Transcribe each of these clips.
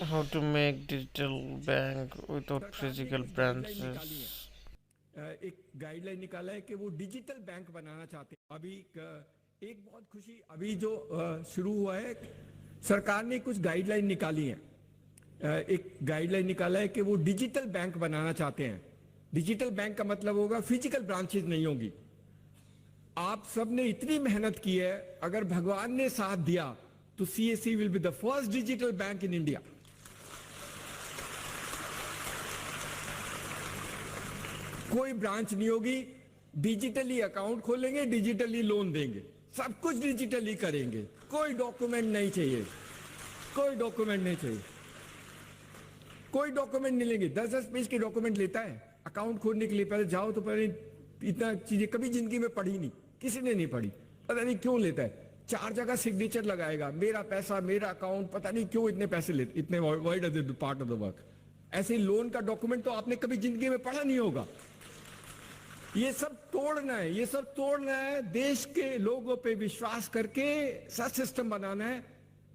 How to make digital bank without सरकार ने physical कुछ गाइडलाइन निकाली branches? है। एक गाइडलाइन निकाला है कि वो डिजिटल बैंक बनाना चाहते हैं। अभी एक बहुत खुशी अभी जो शुरू हुआ है, सरकार ने कुछ गाइडलाइन निकाली है। एक गाइडलाइन निकाला है कि वो डिजिटल बैंक बनाना चाहते हैं। डिजिटल बैंक का मतलब होगा फिजिकल ब्रांचेज नहीं होगी। आप सब ने इतनी मेहनत की है, अगर भगवान ने साथ दिया तो CSC will be the first digital bank in India. कोई ब्रांच नहीं होगी, डिजिटली अकाउंट खोलेंगे, डिजिटली लोन देंगे, सब कुछ डिजिटली करेंगे। कोई डॉक्यूमेंट नहीं चाहिए, कोई डॉक्यूमेंट नहीं चाहिए, कोई डॉक्यूमेंट नहीं लेंगे। 10-10 पेज के डॉक्यूमेंट लेता है अकाउंट खोलने के लिए। पहले जाओ तो पहले इतना चीजें कभी जिंदगी में पढ़ी नहीं, किसी ने नहीं पढ़ी, पता नहीं क्यों लेता है। 4 जगह सिग्नेचर लगाएगा, मेरा पैसा मेरा अकाउंट, पता नहीं क्यों इतने पैसे लेते, इतने wide part of the work. ऐसे लोन का डॉक्यूमेंट तो आपने कभी जिंदगी में पढ़ा नहीं होगा। ये सब तोड़ना है, ये सब तोड़ना है, देश के लोगों पे विश्वास करके सच सिस्टम बनाना है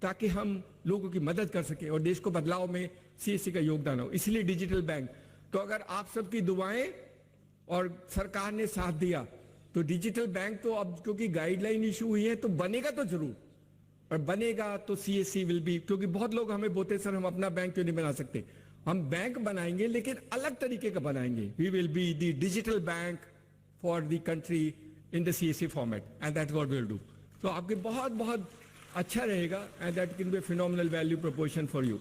ताकि हम लोगों की मदद कर सके और देश को बदलाव में सीएससी का योगदान हो। इसलिए डिजिटल बैंक। तो अगर आप सबकी दुआएं और सरकार ने साथ दिया तो डिजिटल बैंक तो अब क्योंकि गाइडलाइन इशू हुई है तो बनेगा तो जरूर, और बनेगा तो सीएससी विल बी। क्योंकि बहुत लोग हमें बोलते सर हम अपना बैंक क्यों नहीं बना सकते। हम बैंक बनाएंगे लेकिन अलग तरीके का बनाएंगे। We will be the digital bank for the country in the CSC format and that's what we will do. तो आपके बहुत बहुत अच्छा रहेगा and that can be phenomenal value proportion for you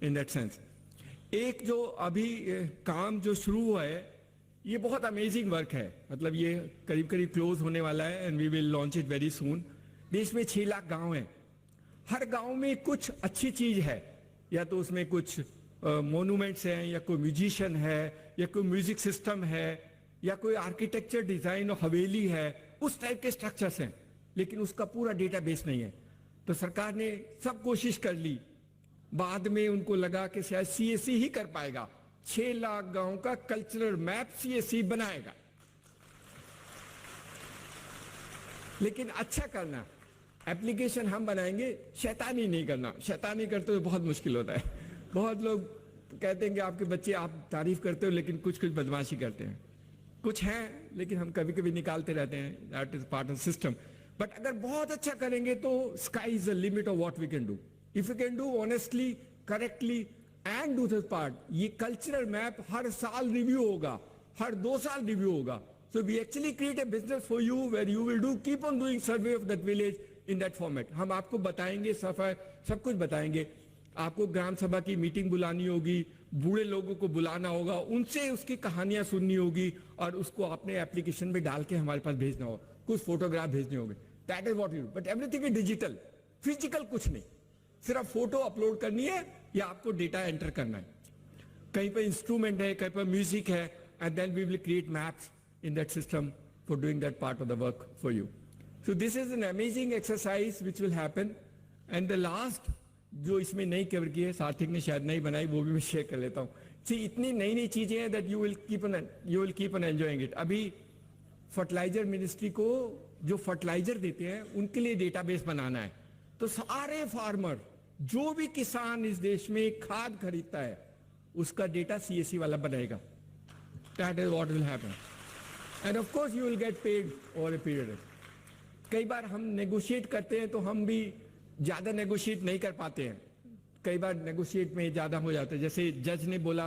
in that sense. एक जो अभी काम जो शुरू हुआ है ये बहुत अमेजिंग वर्क है। मतलब ये करीब करीब क्लोज होने वाला है and we will launch it very soon. देश में 6 लाख गांव हैं, हर गांव में कुछ अच्छी चीज है, या तो उसमें कुछ मोन्यूमेंट्स हैं, या कोई म्यूजिशियन है, या कोई म्यूजिक सिस्टम है, या कोई आर्किटेक्चर डिजाइन और हवेली है, उस टाइप के स्ट्रक्चर्स हैं, लेकिन उसका पूरा डेटाबेस नहीं है। तो सरकार ने सब कोशिश कर ली, बाद में उनको लगा कि शायद सीएससी ही कर पाएगा। 6 लाख गांव का कल्चरल मैप सीएससी बनाएगा, लेकिन अच्छा करना। एप्लीकेशन हम बनाएंगे, शैतानी नहीं करना। शैतानी करते हुए बहुत मुश्किल होता है। बहुत लोग कहते हैं कि आपके बच्चे, आप तारीफ करते हो लेकिन कुछ कुछ बदमाशी करते हैं। कुछ हैं लेकिन हम कभी कभी निकालते रहते हैं, that is part of system. But अगर बहुत अच्छा करेंगे तो sky is the limit of what we can do if you can do honestly, correctly and do this part. ये कल्चरल मैप हर साल रिव्यू होगा, हर 2 साल रिव्यू होगा। So we actually create a business for you where you will do keep on doing survey of that village in that format. हम आपको बताएंगे, सफाई सब कुछ बताएंगे। आपको ग्राम सभा की मीटिंग बुलानी होगी, बूढ़े लोगों को बुलाना होगा, उनसे उसकी कहानियां सुननी होगी और उसको अपने एप्लीकेशन में डाल के हमारे पास भेजना होगा, कुछ फोटोग्राफ भेजने होंगे। That is what you do. But everything is digital, physical कुछ नहीं। सिर्फ फोटो अपलोड करनी है या आपको डेटा एंटर करना है। कहीं पर इंस्ट्रूमेंट है, कहीं पर म्यूजिक है, and then we will create maps in that system for doing that part of the work for you. So this is an amazing exercise which will happen. And the last जो इसमें नई cover की है, सार्थिक ने शायद नहीं बनाई, वो भी मैं शेयर कर लेता हूँ। सी इतनी नई नई चीजें हैं that you will keep on enjoying it. अभी फर्टिलाइजर मिनिस्ट्री को जो फर्टिलाइजर देते हैं उनके लिए डेटाबेस बनाना है। तो सारे फार्मर, जो भी किसान इस देश में खाद खरीदता है, उसका डेटा सीएससी वाला बनाएगा। That is what will happen end of course you will get paid over a period. कई बार हम नेगोशिएट करते हैं तो हम भी ज्यादा नेगोशिएट नहीं कर पाते हैं। कई बार नेगोशिएट में ज्यादा हो जाता है। जैसे जज ने बोला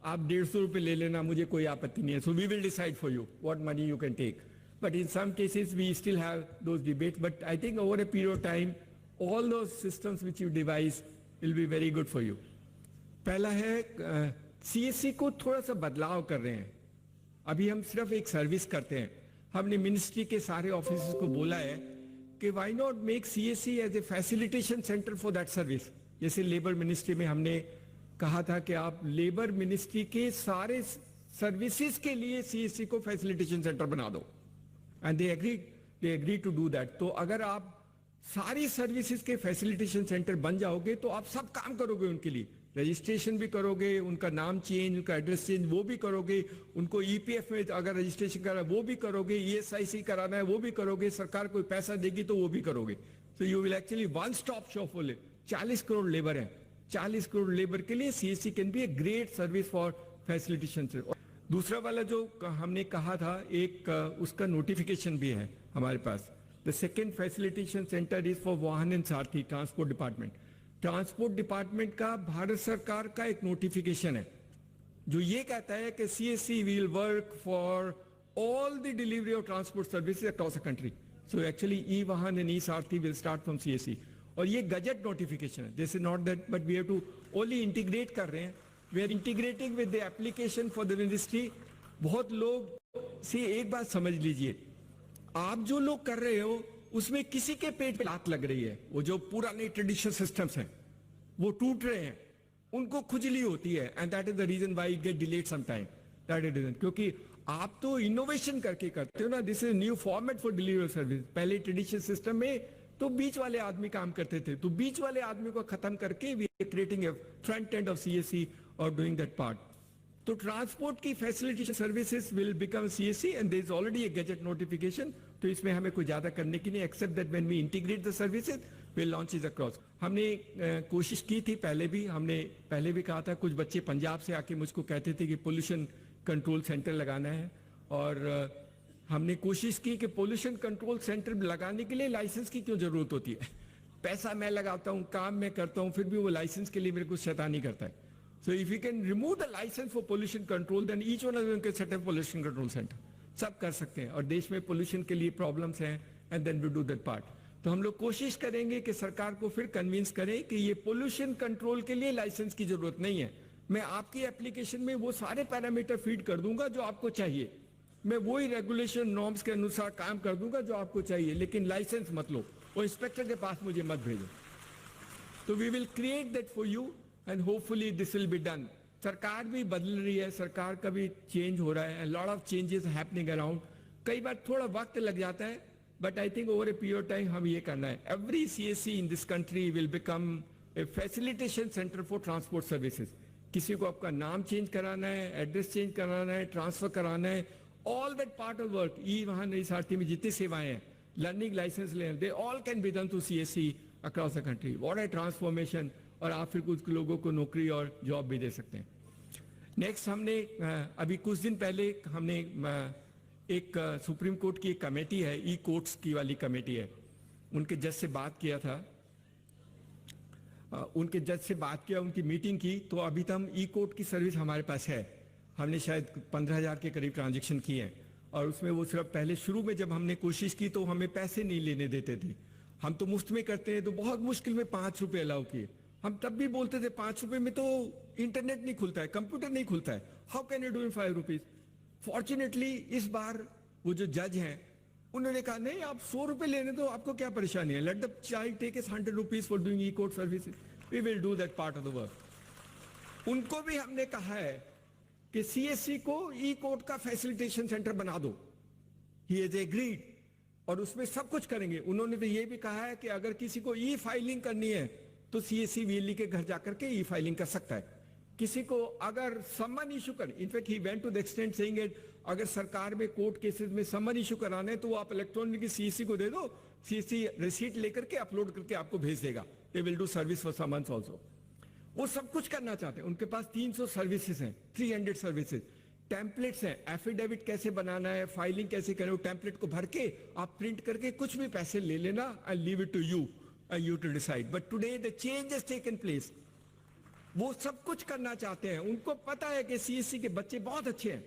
आप 150 रुपए ले लेना, मुझे कोई आपत्ति नहीं है, so we will decide for you what money you can take. But in some cases we still have those debate. But I think over a period of time all those systems which you devise will be very good for you. पहला है CSC को थोड़ा सा बदलाव कर रहे हैं। अभी हम सिर्फ एक सर्विस करते हैं। हमने मिनिस्ट्री के सारे ऑफिसर्स को बोला है कि why not make CSC as a facilitation centre for that service. जैसे लेबर मिनिस्ट्री में हमने कहा था कि आप लेबर मिनिस्ट्री के सारे सर्विसेज के लिए सीएससी को फैसिलिटेशन सेंटर बना दो, and they agree to do that. तो अगर आप सारी सर्विसेज के फैसिलिटेशन सेंटर बन जाओगे तो आप सब काम करोगे उनके लिए। रजिस्ट्रेशन भी करोगे, उनका नाम चेंज, उनका एड्रेस चेंज वो भी करोगे, उनको ईपीएफ में अगर रजिस्ट्रेशन करा वो भी करोगे, ईएसआईसी कराना है वो भी करोगे, सरकार कोई पैसा देगी तो वो भी करोगे। तो you will actually one stop shop for 40 crore labour है। 40 करोड़ लेबर के लिए CSC can B a great service for facilitation. दूसरा वाला जो हमने कहा था, एक उसका नोटिफिकेशन भी है हमारे पास। The second facilitation centre is for Vahan and Sarathi, transport department. Transport department का भारत सरकार का एक नोटिफिकेशन है जो ये कहता है कि CSC will work for all the delivery of transport services across the country. So actually ई वाहन and E Sarathi will start from CSC. और ये गजट नोटिफिकेशन है, this is not that, but we have to only integrate कर रहे हैं, we are integrating with the application for the ministry. बहुत लोग से एक बात समझ लीजिए, आप जो लोग कर रहे हो उसमें किसी के पेट पे लात लग रही है। वो जो पुराने ट्रेडिशनल सिस्टम्स हैं वो टूट रहे हैं, उनको खुजली होती है, and that is the reason why it get delayed some time. That is reason, क्योंकि आप तो इनोवेशन करके करते हो ना। This is new format for delivery service. पहले ट्रेडिशनल सिस्टम में तो बीच वाले आदमी काम करते थे, तो बीच वाले आदमी को खत्म करके we are creating a front end of CSC और डूइंग दैट पार्ट। तो ट्रांसपोर्ट की facilitation services will become CSC and there is already a gadget notification. तो इसमें हमें कोई ज्यादा करने की नहीं, except that when we integrate the services will launch is across. हमने कोशिश की थी पहले भी कहा था, कुछ बच्चे पंजाब से आके मुझको कहते थे कि पोल्यूशन कंट्रोल सेंटर लगाना है, और हमने कोशिश की कि पोल्यूशन कंट्रोल सेंटर लगाने के लिए लाइसेंस की क्यों जरूरत होती है। पैसा मैं लगाता हूँ, काम मैं करता हूँ, फिर भी वो लाइसेंस के लिए मेरे को शैतानी करता है। So if you can remove the license for pollution control, then each one of them can set up pollution control center. सब कर सकते हैं, और देश में पोल्यूशन के लिए प्रॉब्लम्स हैं, and then we do that part. तो हम लोग कोशिश करेंगे कि सरकार को फिर कन्विंस करें कि ये पोल्यूशन कंट्रोल के लिए लाइसेंस की जरूरत नहीं है। मैं आपकी एप्लीकेशन में वो सारे पैरामीटर फीड कर दूंगा जो आपको चाहिए, मैं वही रेगुलेशन नॉर्म्स के अनुसार काम कर दूंगा जो आपको चाहिए, लेकिन लाइसेंस मत लो, वो इंस्पेक्टर के पास मुझे मत भेजो। तो we will create that for you and hopefully this will be done. सरकार भी बदल रही है, सरकार का भी चेंज हो रहा है, and lot of changes happening around. कई बार थोड़ा वक्त लग जाता है, but I think over a period of time हम ये करना है। Every CSC in this country will become a facilitation centre for transport services. किसी को आपका नाम चेंज कराना है, एड्रेस चेंज कराना है, ट्रांसफर कराना है, all that part of work, E Vahan E सारथी में जितनी सेवाएं हैं, लर्निंग लाइसेंस लेना, they all can be done through CSC across the country. What A transformation! और आप फिर कुछ लोगों को नौकरी और जॉब भी दे सकते हैं। नेक्स्ट, हमने अभी कुछ दिन पहले हमने एक सुप्रीम कोर्ट की एक कमेटी है, ई कोर्ट्स की वाली कमेटी है, उनके जज से बात किया था, उनकी मीटिंग की। तो अभी तक हम ई कोर्ट की सर्विस हमारे पास है, हमने शायद 15,000 के करीब ट्रांजेक्शन किए हैं, और उसमें वो सिर्फ पहले शुरू में जब हमने कोशिश की तो हमें पैसे नहीं लेने देते थे। हम तो मुफ्त में करते हैं, तो बहुत मुश्किल में 5 रुपए अलाउ किए। हम तब भी बोलते थे 5 रुपए में तो इंटरनेट नहीं खुलता है, कंप्यूटर नहीं खुलता है, how can you do in 5 rupees. Fortunately इस बार वो जो जज हैं उन्होंने कहा नहीं, आप 100 रुपए लेने दो, आपको क्या परेशानी है, let the child take 100 rupees for doing e court services, we will do that part of the work. उनको भी हमने कहा है कि सीएससी को ई कोर्ट का फैसिलिटेशन सेंटर बना दो, ही इज एग्रीड, और उसमें सब कुछ करेंगे। उन्होंने तो ये भी कहा है कि अगर किसी को ई फाइलिंग करनी है तो सीएससी वीएलई के घर जाकर के ई फाइलिंग कर सकता है। किसी को अगर समन इशू कर, in fact he went to the extent saying it, अगर सरकार में कोर्ट केसेस में समन इशू कराने तो आप इलेक्ट्रॉनिक सीएससी को दे दो, सीएससी रिसीट लेकर के अपलोड करके आपको भेज देगा, they will do service for summons also. वो सब कुछ करना चाहते हैं, उनके पास 300 सर्विसेज हैं, 300 सर्विसेज, टेम्पलेट्स हैं, एफिडेविट कैसे बनाना है, फाइलिंग कैसे करें, टेम्पलेट को भर के आप प्रिंट करके कुछ भी पैसे ले लेना, I leave it to you and you to decide. But today the change has taken place. वो सब कुछ करना चाहते हैं, उनको पता है कि सीएससी के बच्चे बहुत अच्छे हैं।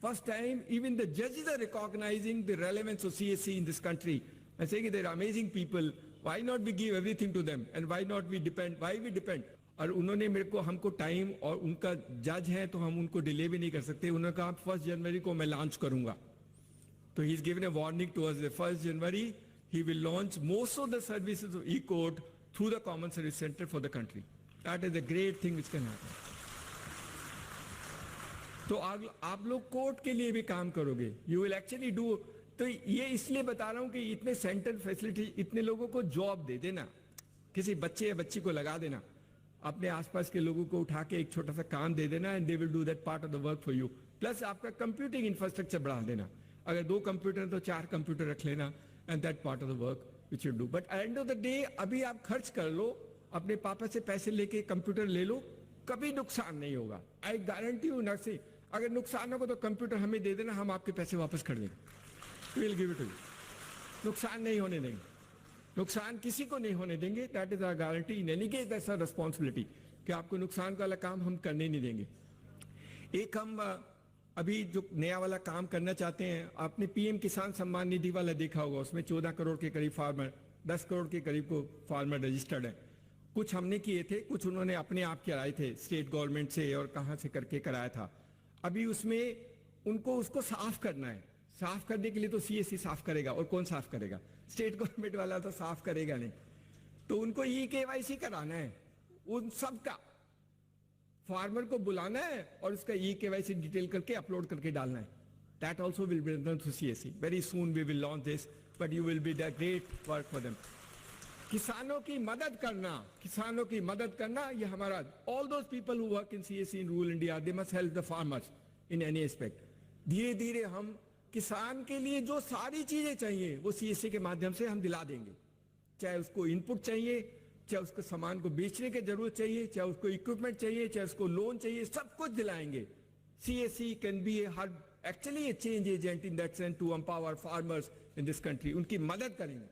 First time even the judges are recognizing the relevance of CSC in this country and saying they're amazing people. Why not we give everything to them and why not we depend? Why we depend? और उन्होंने मेरे को हमको time, और उनका जज है तो हम उनको डिले भी नहीं कर सकते। उन्होंने कहा 1 जनवरी को मैं लॉन्च करूंगा, तो he is given a warning to us, 1 January he will launch most of the services of e-court through the common service center for the country. That is a great thing which can happen. तो आप लोग court के लिए भी काम करोगे, you will actually do। तो ये इसलिए बता रहा हूं कि इतने सेंटर फैसिलिटी, इतने लोगों को जॉब दे देना, किसी बच्चे या बच्ची को लगा देना, अपने आसपास के लोगों को उठा के एक छोटा सा काम दे देना, and they will do that part of the work for you. Plus आपका कंप्यूटिंग इंफ्रास्ट्रक्चर बढ़ा देना, अगर 2 कंप्यूटर तो 4 कंप्यूटर रख लेना, and that part of the work which you do. But at the end of the day, अभी आप खर्च कर लो, अपने पापा से पैसे लेके कंप्यूटर ले लो, कभी नुकसान नहीं होगा। आई गारंटी हूं नर्सिंग, अगर नुकसान होगा तो कंप्यूटर हमें दे देना, हम आपके पैसे वापस कर देंगे। Will give it to you. नुकसान नहीं होने देंगे, नुकसान किसी को नहीं होने देंगे। That is our guarantee. In any case that's our responsibility कि आपको नुकसान वाला काम हम करने नहीं देंगे। एक हम अभी जो नया वाला काम करना चाहते हैं, आपने पीएम किसान सम्मान निधि वाला देखा होगा, उसमें 14 करोड़ के करीब फार्मर, 10 करोड़ के करीब को फार्मर रजिस्टर्ड है। कुछ हमने किए थे, कुछ उन्होंने अपने आप कराए थे स्टेट गवर्नमेंट से और कहां से करके कराया था। अभी उसमें उनको उसको साफ करना है। साफ करने के लिए तो सीएससी साफ करेगा, और कौन साफ करेगा? स्टेट गवर्नमेंट वाला तो साफ करेगा नहीं। तो उनको केवाईसी कराना है, उन सब का फार्मर को बुलाना है और उसका केवाईसी डिटेल करके अपलोड करके डालना है। That also will be done through CSC. Very soon we will launch this, but you will be the great work for them. किसानों की मदद करना, किसानों की मदद करना, ये हमारा, all those people who work in CSC in rural India, they must help the farmers in any aspect. धीरे धीरे हम किसान के लिए जो सारी चीजें चाहिए वो सीएससी के माध्यम से हम दिला देंगे। चाहे उसको इनपुट चाहिए, चाहे उसको सामान को बेचने की जरूरत चाहिए, चाहे उसको इक्विपमेंट चाहिए, चाहे उसको लोन चाहिए, सब कुछ दिलाएंगे। CSC can be actually a change agent in that sense to empower farmers in this country. उनकी मदद करेंगे।